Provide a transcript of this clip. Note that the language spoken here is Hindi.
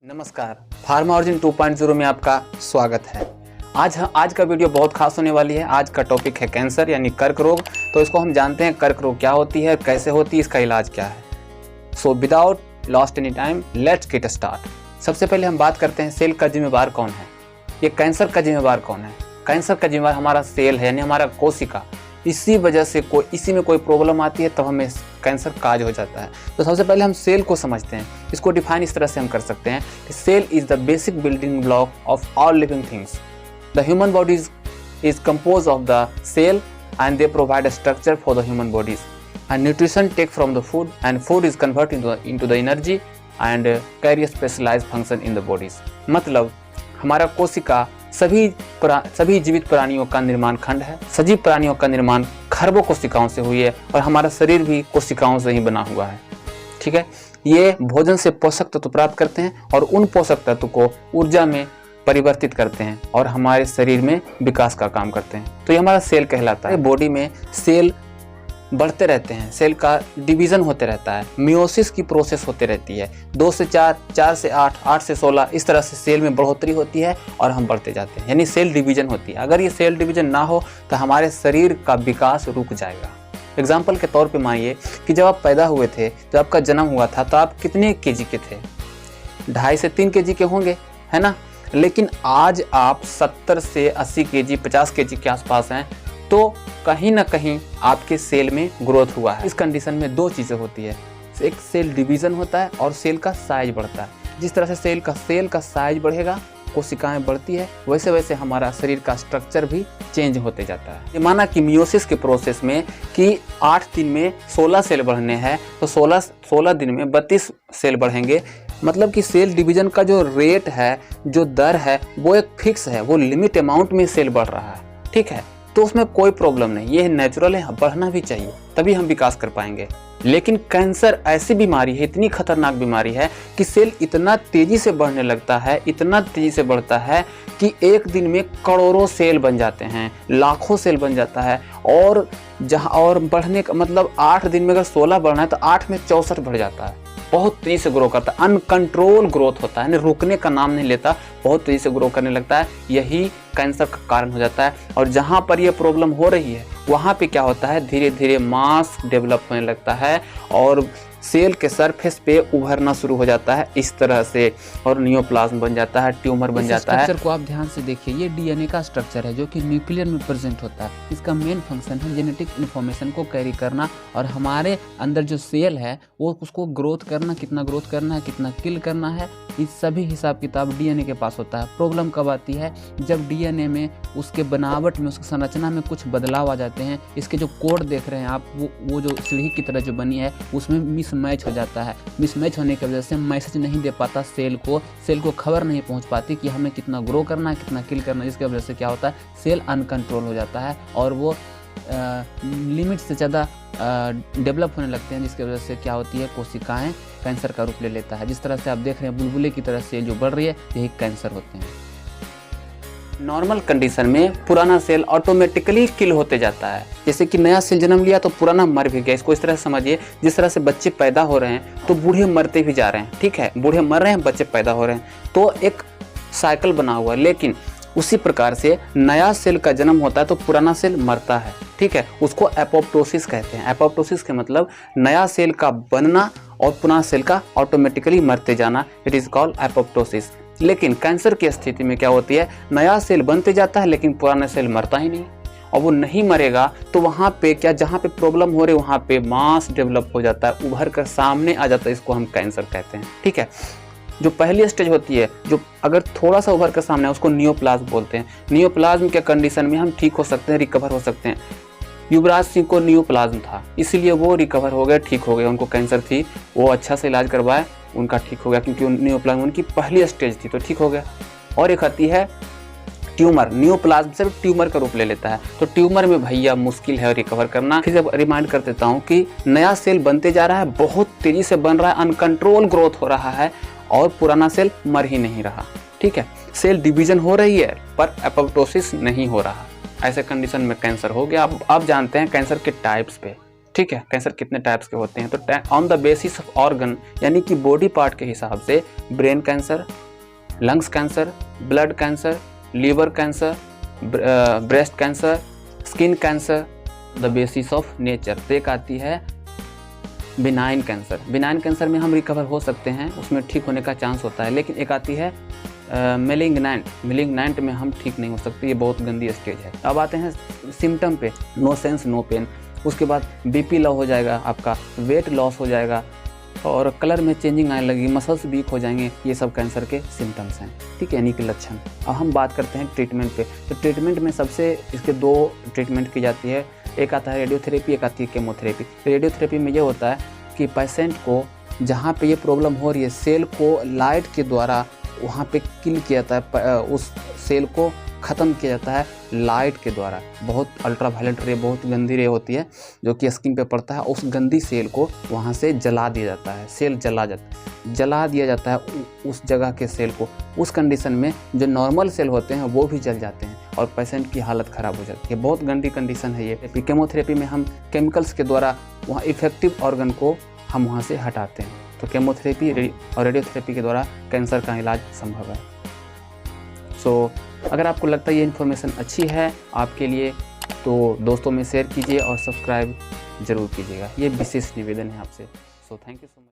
नमस्कार, फार्मा ऑरिजिन 2.0 में आपका स्वागत है। आज का वीडियो बहुत खास होने वाली है। आज का टॉपिक है कैंसर यानी कर्क रोग। तो इसको हम जानते हैं कर्क रोग क्या होती है, कैसे होती है, इसका इलाज क्या है। So without lost any time let's get start. सबसे पहले हम बात करते हैं सेल का जिम्मेवार कौन है। ये कैंसर का जिम्मेवार कौन है? कैंसर का जिम्मेवार हमारा सेल है यानी हमारा कोशिका। इसी वजह से इसी में कोई प्रॉब्लम आती है तब हमें कैंसर काज हो जाता है। तो सबसे पहले हम सेल को समझते हैं। इसको डिफाइन इस तरह से हम कर सकते हैं कि cell is the basic building block of all living things. The human body is compose of the cell and they provide a structure for the human bodies and nutrition take from the food and food is convert into the energy and carry specialized function in the bodies. मतलब हमारा कोशिका सभी जीवित प्राणियों का निर्माण खंड है। सजीव प्राणियों का निर्माण खरबों कोशिकाओं से हुई है और हमारा शरीर भी कोशिकाओं से ही बना हुआ है। ठीक है, ये भोजन से पोषक तत्व प्राप्त करते हैं और उन पोषक तत्व को ऊर्जा में परिवर्तित करते हैं और हमारे शरीर में विकास का काम करते हैं। तो ये हमारा सेल कहलाता है। बॉडी में सेल बढ़ते रहते हैं, सेल का डिवीज़न होते रहता है, मियोसिस की प्रोसेस होते रहती है। 2 से 4, 4 से 8, 8 से 16 इस तरह से सेल में बढ़ोतरी होती है और हम बढ़ते जाते हैं, यानी सेल डिवीज़न होती है। अगर ये सेल डिवीज़न ना हो तो हमारे शरीर का विकास रुक जाएगा। एग्जाम्पल के तौर पे मानिए कि जब आप पैदा हुए थे, जब आपका जन्म हुआ था, तो आप कितने केजी के थे? 2.5 से 3 केजी के होंगे, है ना। लेकिन आज आप 70 से 80 केजी, 50 केजी के आसपास हैं, तो कहीं ना कहीं आपके सेल में ग्रोथ हुआ है। इस कंडीशन में 2 चीज़ें होती है, एक सेल डिवीज़न होता है और सेल का साइज बढ़ता है। जिस तरह से सेल का साइज बढ़ेगा, कोशिकाएं बढ़ती है, वैसे वैसे हमारा शरीर का स्ट्रक्चर भी चेंज होते जाता है। माना कि मियोसिस के प्रोसेस में कि 8 दिन में 16 सेल बढ़ने हैं, तो 16 दिन में 32 सेल बढ़ेंगे। मतलब कि सेल डिवीज़न का जो रेट है, जो दर है, वो एक फिक्स है, वो लिमिट अमाउंट में सेल बढ़ रहा है। ठीक है, तो उसमें कोई प्रॉब्लम नहीं, ये नेचुरल है, बढ़ना भी चाहिए, तभी हम विकास कर पाएंगे। लेकिन कैंसर ऐसी बीमारी है, इतनी खतरनाक बीमारी है कि सेल इतना तेजी से बढ़ने लगता है, इतना तेजी से बढ़ता है कि एक दिन में करोड़ों सेल बन जाते हैं, लाखों सेल बन जाता है। और बढ़ने का मतलब 8 दिन में अगर 16 बढ़ना है तो 8 में 64 बढ़ जाता है। बहुत तेजी से ग्रो करता है, अनकंट्रोल ग्रोथ होता है, रुकने का नाम नहीं लेता, बहुत तेजी से ग्रो करने लगता है। यही कैंसर का कारण हो जाता है। और जहाँ पर यह प्रॉब्लम हो रही है वहाँ पे क्या होता है, धीरे धीरे मास डेवलप होने लगता है और सेल के सरफेस पे उभरना शुरू हो जाता है इस तरह से, और नियोप्लाज्म बन जाता है, ट्यूमर बन जाता है। स्ट्रक्चर को आप ध्यान से देखिए, ये डीएनए का स्ट्रक्चर है जो कि न्यूक्लियर में प्रेजेंट होता है। इसका मेन फंक्शन है जेनेटिक इन्फॉर्मेशन को कैरी करना और हमारे अंदर जो सेल है वो उसको ग्रोथ करना, कितना ग्रोथ करना है, कितना किल करना है, इस सभी हिसाब किताब डीएनए के पास होता है। प्रॉब्लम कब आती है? जब डीएनए में उसके बनावट में, उसकी संरचना में कुछ बदलाव आ जाते हैं। इसके जो कोड देख रहे हैं आप, वो जो सीढ़ी की तरह जो बनी है उसमें मिसमैच हो जाता है। मिसमैच होने की वजह से मैसेज नहीं दे पाता सेल को खबर नहीं पहुंच पाती कि हमें कितना ग्रो करना है, कितना किल करना है। जिसकी वजह से क्या होता है, सेल अनकंट्रोल हो जाता है और वो लिमिट से ज़्यादा डेवलप होने लगते हैं, जिसकी वजह से क्या होती है, कोशिकाएं कैंसर का रूप ले लेता है। जिस तरह से आप देख रहे हैं बुलबुले की तरह सेल जो बढ़ रही है, यही कैंसर होते हैं। नॉर्मल कंडीशन में पुराना सेल ऑटोमेटिकली किल होते जाता है। जैसे कि नया सेल जन्म लिया तो पुराना मर भी गया। इसको इस तरह से समझिए, जिस तरह से बच्चे पैदा हो रहे हैं तो बूढ़े मरते भी जा रहे हैं। ठीक है, बूढ़े मर रहे हैं, बच्चे पैदा हो रहे हैं, तो एक साइकिल बना हुआ है। लेकिन उसी प्रकार से नया सेल का जन्म होता है तो पुराना सेल मरता है। ठीक है, उसको एपोप्टोसिस कहते हैं। एपोप्टोसिस के मतलब नया सेल का बनना और पुराना सेल का ऑटोमेटिकली मरते जाना, इट इज कॉल्ड एपोप्टोसिस। लेकिन कैंसर की स्थिति में क्या होती है, नया सेल बनते जाता है लेकिन पुराना सेल मरता ही नहीं, और वो नहीं मरेगा तो वहाँ पे क्या, जहाँ पे प्रॉब्लम हो रही है वहाँ पे मास डेवलप हो जाता है, उभर कर सामने आ जाता है। इसको हम कैंसर कहते हैं। ठीक है, जो पहली स्टेज होती है, जो अगर थोड़ा सा उभर कर सामने है, उसको नियोप्लाज्म बोलते हैं। नियोप्लाज्म के कंडीशन में हम ठीक हो सकते हैं, रिकवर हो सकते हैं। युवराज सिंह को नियोप्लाज्म था, इसीलिए वो रिकवर हो गए, ठीक हो गए। उनको कैंसर थी, वो अच्छा से इलाज करवाए, उनका ठीक हो गया, क्योंकि नियोप्लाज्म उनकी पहली स्टेज थी तो ठीक हो गया। और एक आती है ट्यूमर, नियोप्लाज्म से ट्यूमर का रूप ले लेता है, तो ट्यूमर में भैया मुश्किल है रिकवर करना। फिर जब रिमाइंड कर देता हूँ कि नया सेल बनते जा रहा है, बहुत तेजी से बन रहा है, अनकंट्रोल ग्रोथ हो रहा है और पुराना सेल मर ही नहीं रहा। ठीक है, सेल डिवीजन हो रही है पर एपोप्टोसिस नहीं हो रहा। ऐसे कंडीशन में कैंसर हो गया। अब आप जानते हैं कैंसर के टाइप्स पे। ठीक है, कैंसर कितने टाइप्स के होते हैं। तो on the basis of organ यानी कि बॉडी पार्ट के हिसाब से brain cancer, lungs cancer, blood cancer, liver cancer, breast cancer, skin cancer, the basis of nature. तो एक आती है बिनाइन कैंसर। बिनाइन कैंसर में हम रिकवर हो सकते हैं, उसमें ठीक होने का चांस होता है। लेकिन एक आती है मेलिग्नेंट में हम ठीक नहीं हो सकते, ये बहुत गंदी स्टेज है। अब आते हैं सिम्टम पे, नो सेंस नो पेन, उसके बाद बीपी लो हो जाएगा, आपका वेट लॉस हो जाएगा और कलर में चेंजिंग आने लगेगी, मसल्स वीक हो जाएंगे। ये सब कैंसर के सिम्टम्स हैं, ठीक है, यानी कि लक्षण। अब हम बात करते हैं ट्रीटमेंट पे। तो ट्रीटमेंट में सबसे इसके 2 ट्रीटमेंट की जाती है, एक आता है रेडियोथेरेपी, एक आती है केमोथेरेपी। रेडियोथेरेपी में ये होता है कि पेशेंट को जहाँ पे ये प्रॉब्लम हो रही है सेल को लाइट के द्वारा वहाँ पे किल किया जाता है, उस सेल को ख़त्म किया जाता है लाइट के द्वारा। बहुत अल्ट्रावायलेट रे, बहुत गंदी रे होती है जो कि स्किन पे पड़ता है, उस गंदी सेल को वहाँ से जला दिया जाता है, सेल जला दिया जाता है उस जगह के सेल को। उस कंडीशन में जो नॉर्मल सेल होते हैं वो भी जल जाते हैं और पेशेंट की हालत ख़राब हो जाती है। बहुत गंदी कंडीशन है ये। केमोथेरेपी में हम केमिकल्स के द्वारा वहाँ इफेक्टिव ऑर्गन को हम वहाँ से हटाते हैं। तो केमोथेरेपी और रेडियोथेरेपी के द्वारा कैंसर का इलाज संभव है। सो अगर आपको लगता है ये इन्फॉर्मेशन अच्छी है आपके लिए तो दोस्तों में शेयर कीजिए और सब्सक्राइब ज़रूर कीजिएगा, ये विशेष निवेदन है आपसे। So thank you so much.